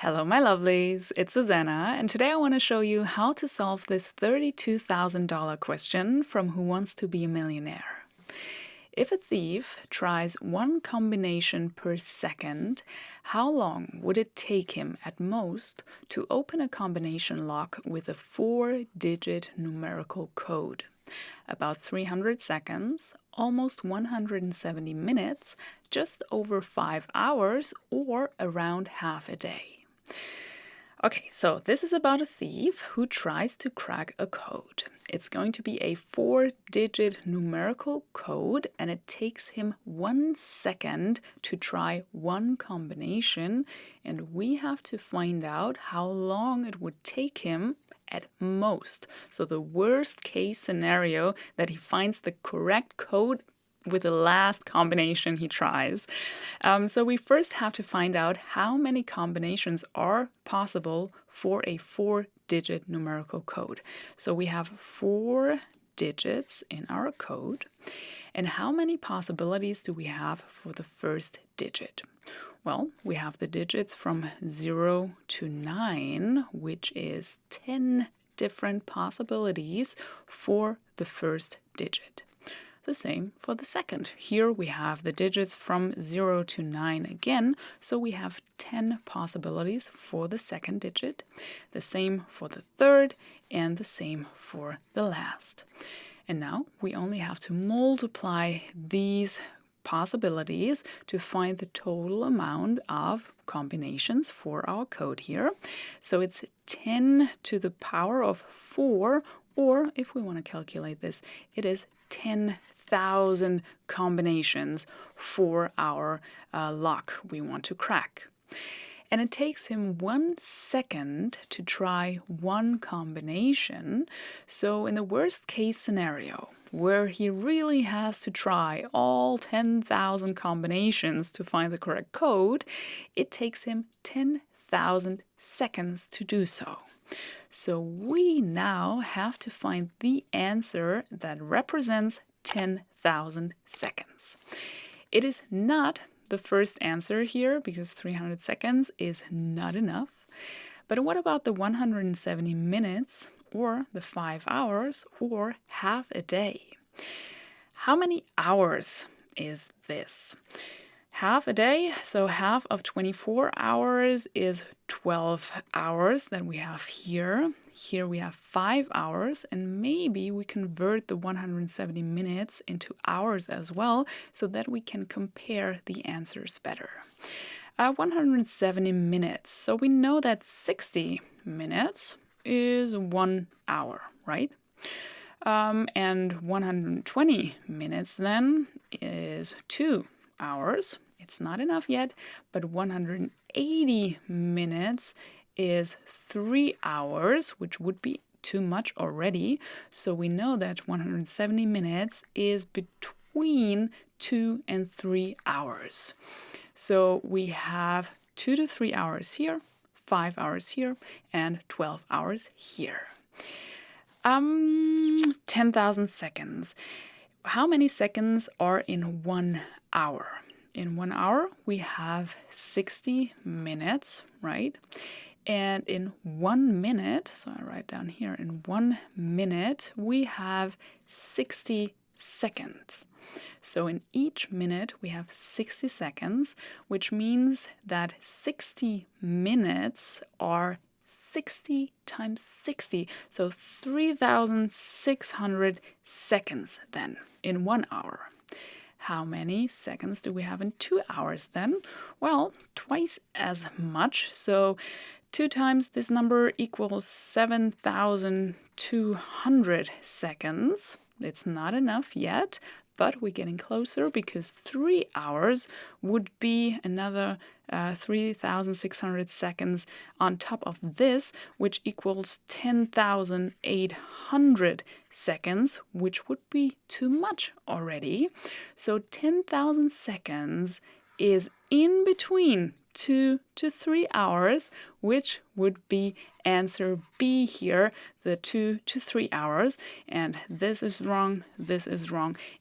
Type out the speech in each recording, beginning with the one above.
Hello, my lovelies. It's Susanna, and today I want to show you how to solve this $32,000 question from Who Wants to Be a Millionaire. If a thief tries one combination per second, how long would it take him at most to open a combination lock with a 4-digit numerical code? About 300 seconds, almost 170 minutes, just over 5 hours, or around half a day. Okay, so this is about a thief who tries to crack a code. It's going to be a 4-digit numerical code, and it takes him 1 second to try one combination, and we have to find out how long it would take him at most. So the worst case scenario that he finds the correct code with the last combination he tries. So we first have to find out how many combinations are possible for a 4-digit numerical code. So we have 4 digits in our code. And how many possibilities do we have for the first digit? Well, we have the digits from 0 to 9, which is 10 different possibilities for the first digit. The same for the second. Here we have the digits from 0 to 9 again, so we have 10 possibilities for the second digit. The same for the third, and the same for the last. And now we only have to multiply these possibilities to find the total amount of combinations for our code here. So it's 10 to the power of 4, or if we want to calculate this, it is 10,000 combinations for our lock we want to crack. And it takes him 1 second to try one combination. So in the worst case scenario, where he really has to try all 10,000 combinations to find the correct code, it takes him 10,000 seconds to do so. So we now have to find the answer that represents 10,000 seconds. It is not the first answer here because 300 seconds is not enough. But what about the 170 minutes or the 5 hours or half a day? How many hours is this? Half a day, so half of 24 hours is 12 hours that we have here. Here we have 5 hours, and maybe we convert the 170 minutes into hours as well so that we can compare the answers better. 170 minutes, so we know that 60 minutes is 1 hour, right? And 120 minutes then is 2 hours. It's not enough yet, but 180 minutes is 3 hours, which would be too much already. So we know that 170 minutes is between 2 and 3 hours. So we have 2 to 3 hours here, 5 hours here, and 12 hours here. 10,000 seconds. How many seconds are in 1 hour? In 1 hour, we have 60 minutes, right? And in 1 minute, so I write down here, in 1 minute, we have 60 seconds. So in each minute, we have 60 seconds, which means that 60 minutes are 60 times 60, so 3,600 seconds then in 1 hour. How many seconds do we have in 2 hours then? Well, twice as much, so 2 times this number equals 7,200 seconds. It's not enough yet, but we're getting closer because 3 hours would be another 3,600 seconds on top of this, which equals 10,800 seconds, which would be too much already. So 10,000 seconds is in between 2 to 3 hours, which would be answer B here, the 2 to 3 hours. And this is wrong,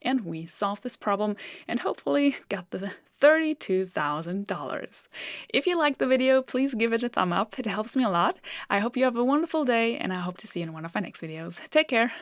and we solved this problem and hopefully got the $32,000. If you liked the video, please give it a thumb up. It helps me a lot. I hope you have a wonderful day, and I hope to see you in one of my next videos. Take care.